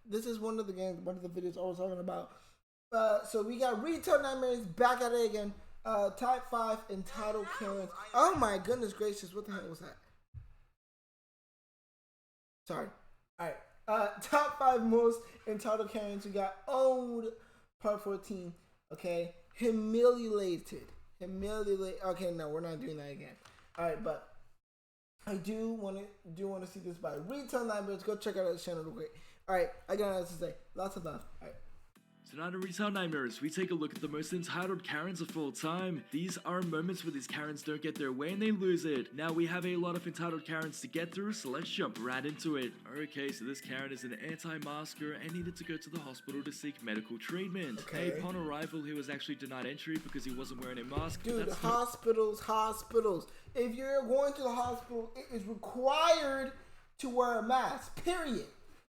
this is one of the games, one of the videos I was talking about. So we got Retail Nightmares back at it again. Top 5 entitled Karens. Oh my goodness gracious, what the hell was that? Sorry. Alright. Top 5 most entitled Karens. We got Owned, part 14. Okay. Humiliated. Okay, no, we're not doing that again. Alright, but I do want to see this by Retail Nightmares. Go check out his channel real quick. Alright, I got nothing to say. Lots of love. Alright. Tonight on Retail Nightmares, we take a look at the most entitled Karens of all time. These are moments where these Karens don't get their way and they lose it. Now we have a lot of entitled Karens to get through, so let's jump right into it. Okay, so this Karen is an anti-masker and needed to go to the hospital to seek medical treatment. Okay. Upon arrival, he was actually denied entry because he wasn't wearing a mask. Dude, hospitals. If you're going to the hospital, it is required to wear a mask, period.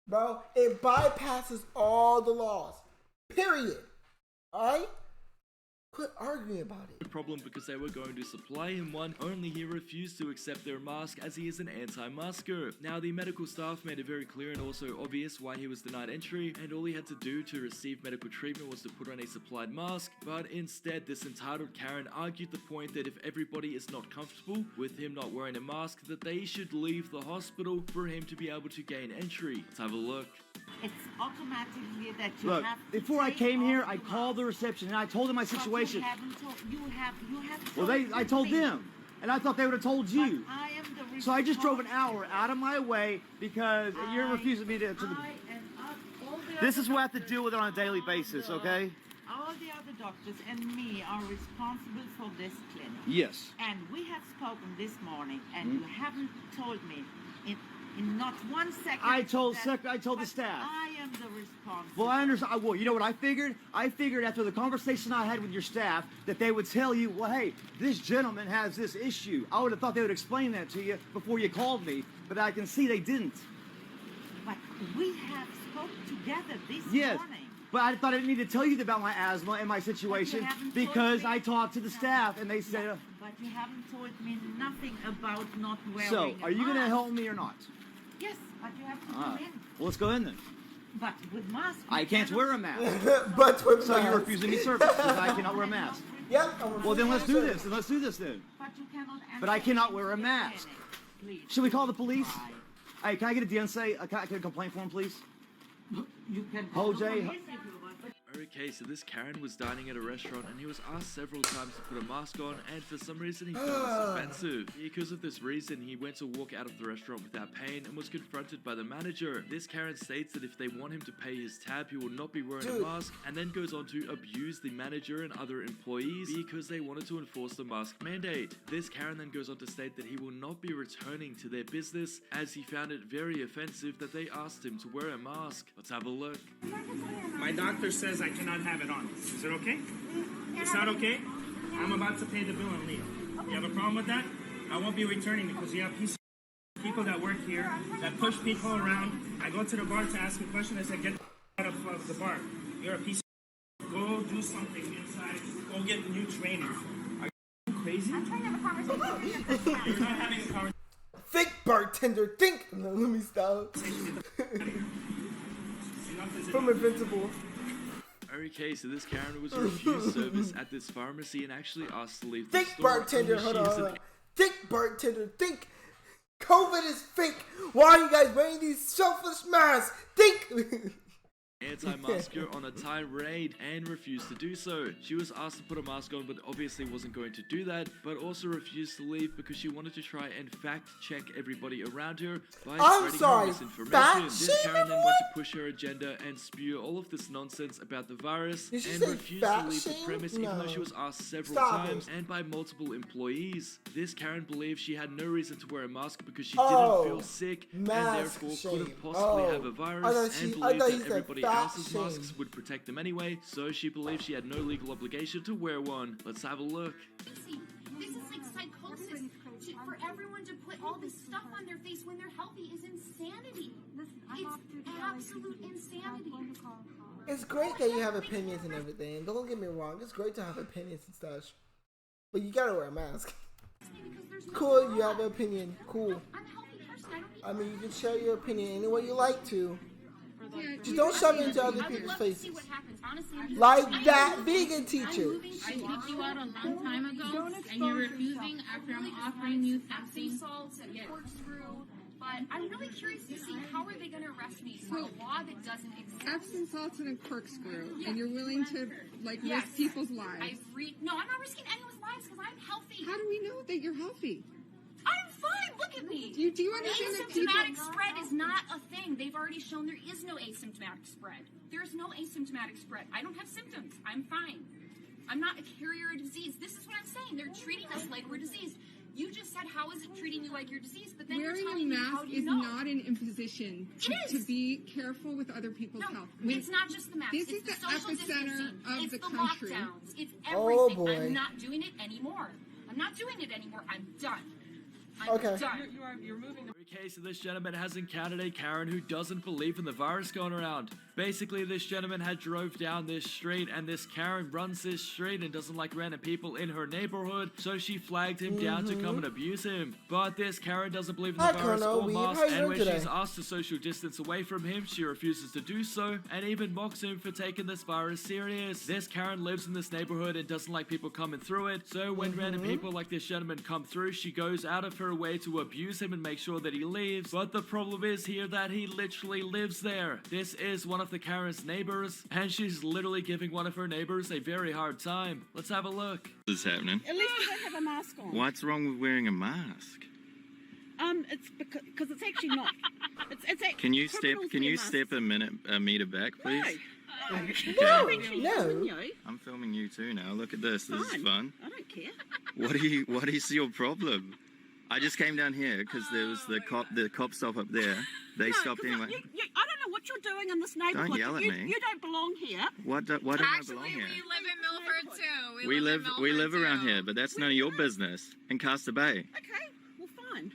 Bro, it bypasses all the laws. Period. Alright? Quit arguing about it. Problem because they were going to supply him one, only he refused to accept their mask as he is an anti-masker. Now the medical staff made it very clear and also obvious why he was denied entry, and all he had to do to receive medical treatment was to put on a supplied mask, but instead this entitled Karen argued the point that if everybody is not comfortable with him not wearing a mask, that they should leave the hospital for him to be able to gain entry. Let's have a look. It's automatically that you Look, have to before I take came off here, the I called the mask. reception and I told them my But situation. you have Well, I told them, and I thought they would have told you. I am the So I just drove an hour out of my way because you're refusing me to the. This is what I have to deal with on a daily basis, okay? All the other doctors and me are responsible for this clinic. Yes. And we have spoken this morning, and you haven't told me in not 1 second. I told that- the staff. I am the responsible. Well, I understand. Well, you know what I figured? I figured after the conversation I had with your staff that they would tell you, well, hey, this gentleman has this issue. I would have thought they would explain that to you before you called me, but I can see they didn't. But we have spoke together this Yes. morning. But I thought I didn't need to tell you about my asthma and my situation haven't told because me- I talked to the staff and they said, But you haven't told me nothing about not wearing so, a are you going to mask. help me or not? Yes, but you have to Ah, come in. well, let's go in then. But with mask. you I can't cannot- wear a mask. But with So you're masks. refusing me service because I cannot wear a mask. Yep. Well, then let's do this. Let's do this then. But you cannot. But I cannot enter wear a the mask. clinic. Please. Should we call the police? Try. Hey, can I get a DNC? Can I get a complaint form, please? You can. Oh, call the Jay. police if you want, but Okay, so this Karen was dining at a restaurant and he was asked several times to put a mask on, and for some reason he thought it was offensive. Because of this reason, he went to walk out of the restaurant without paying and was confronted by the manager. This Karen states that if they want him to pay his tab, he will not be wearing a mask, and then goes on to abuse the manager and other employees because they wanted to enforce the mask mandate. This Karen then goes on to state that he will not be returning to their business as he found it very offensive that they asked him to wear a mask. Let's have a look. My doctor says I cannot have it on. Is it okay? It's not okay? I'm about to pay the bill and leave. You have a problem with that? I won't be returning because you have people that work here that push people around. I go to the bar to ask a question. They said, get out of the bar. You're a piece of... Go do something inside. Go get new training. Are you crazy? I'm trying to have a conversation with you. You're not having a conversation. Think, bartender, think. No, let me stop. From Invincible. Okay, so this Karen was refused service at this pharmacy and actually asked to leave the Think, store. bartender. Only Hold she on, is hold an on. Think, bartender. Think. COVID is fake. Why are you guys wearing these selfless masks? Think. anti-masker on a tirade and refused to do so. She was asked to put a mask on but obviously wasn't going to do that, but also refused to leave because she wanted to try and fact check everybody around her by spreading her misinformation. This Karen then went to push her agenda and spew all of this nonsense about the virus Did she and say refused to fat leave the shame? premise even though No. she was asked several Stop times it. and by multiple employees. This Karen believed she had no reason to wear a mask because she Oh, didn't feel sick and mask therefore shame. couldn't possibly Oh. have a virus I thought and she- I believed thought he that said everybody fat else's shame. masks would protect them anyway, so she believed she had no legal obligation to wear one. Let's have a look. See, this is like psychosis. For everyone to put all this stuff on their face when they're healthy is insanity. It's absolute insanity. It's great that you have opinions and everything. Don't get me wrong. It's great to have opinions and stuff. But you gotta wear a mask. Because there's no Cool, you law. have an opinion. Cool. I'm a healthy person. I don't need I mean, you can share your opinion any way you like to. Just don't shove it into other I would people's love to see faces. what happens. Honestly, I'm Like I'm that moving- vegan teacher. I'm moving I kicked you out a long time ago, and you're refusing after I'm offering you Epsom something. salts and corkscrew. But I'm really curious to see how are they going to arrest me for a law that doesn't exist. Epsom salts and a corkscrew, and you're willing to Yes. risk people's lives. No, I'm not risking anyone's lives because I'm healthy. How do we know that you're healthy? I'm fine. Look at me. Do you understand that people? Asymptomatic spread is not a thing. They've already shown there is no asymptomatic spread. There is no asymptomatic spread. I don't have symptoms. I'm fine. I'm not a carrier of disease. This is what I'm saying. They're treating us like we're diseased. You just said, how is it treating you like you're diseased? But then Wearing you're a telling me, how mask do you is know? not an imposition It to is. be careful with other people's No, health. it's not just the mask. This it's is the social epicenter distancing. of It's the the country. lockdowns. It's Oh, everything. boy. I'm not doing it anymore. I'm not doing it anymore. I'm done. I'm Okay. done. Every case of this gentleman has encountered a Karen who doesn't believe in the virus going around. Basically, this gentleman had drove down this street, and this Karen runs this street and doesn't like random people in her neighborhood, so she flagged him down to come and abuse him. But this Karen doesn't believe in the Hi, virus Colonel or Weeb. masks, How you and doing when today? she's asked to social distance away from him, she refuses to do so, and even mocks him for taking this virus serious. This Karen lives in this neighborhood and doesn't like people coming through it, so when random people like this gentleman come through, she goes out of her way to abuse him and make sure that he leaves. But the problem is here that he literally lives there. This is one of the Karen's neighbors, and she's literally giving one of her neighbors a very hard time. Let's have a look. This is happening. At least you don't have a mask on. What's wrong with wearing a mask? It's because it's actually not. It's Can you criminals step wear step a meter back, please? No. Okay. No, Actually, no. filming you. I'm filming you too now. Look at this. This is Fine. fun. I don't care. What is your problem? I just came down here because there was the cop stop up there. They No, stopped 'cause anyway. I don't know what you're doing in this neighborhood. yell at you, me. You don't belong here. Why don't I belong here? We live in Milford too. We live in around Milford, here, too. but that's none of your business. In Castor Bay. Okay, well, fine.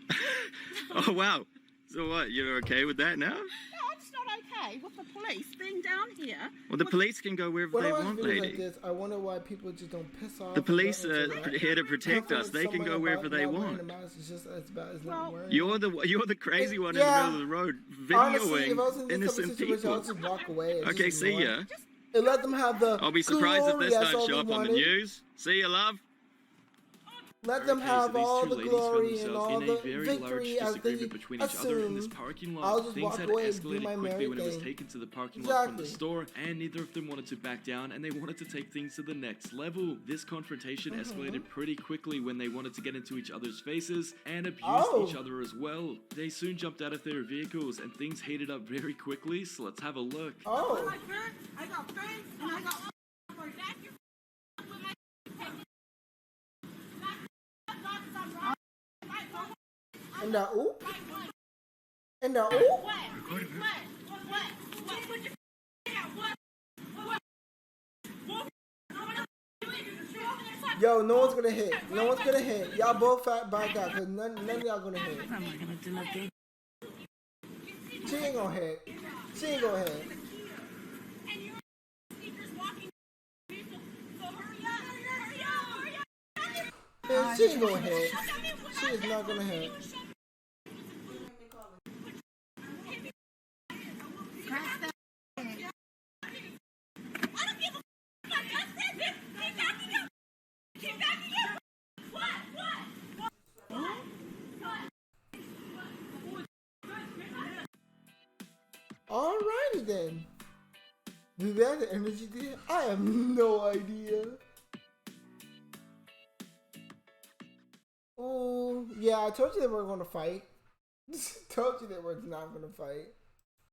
Oh wow. So what? You're okay with that now? No, it's not okay with the police being down here. Well, the police can go wherever When they I watch want, videos lady. like this, I wonder why people just don't piss off. The police and are don't interact. here to protect I feel us. like They can someone go wherever about they not wearing want. a mask is just as bad as not Well, wearing. You're the crazy one in Yeah. the middle of the road, Honestly, if I was in videoing this type of innocent situation, people. I'll just walk away. And Okay, just see ignore ya. it. And let them have the. I'll be surprised if this glory, that's don't all show we up on the wanted. news. See ya, love. Let them Okay, so have these all two the ladies found glory and themselves all in the a very large victory as they disagreement between each other in this assume. parking I'll lot. just Things walk had away and do escalated my quickly merry when it was thing. taken to the parking lot from the Exactly. store, and neither of them wanted to back down, and they wanted to take things to the next level. This confrontation escalated pretty quickly when they wanted to get into each other's faces and abuse each other as well. They soon jumped out of their vehicles, and things heated up very quickly, so let's have a look. Oh. I got friends and I got And the ooh. And the ooh. Yo, no one's gonna hit. No one's gonna hit. Y'all both fat back out, cause none of y'all gonna hit. What am I gonna do again? She ain't gonna hit. She ain't gonna hit. Man, she ain't gonna hit. She is not gonna hit. Alrighty then. Do they have the energy there? I have no idea. Oh, yeah, I told you they were gonna fight. Told you they were not gonna fight.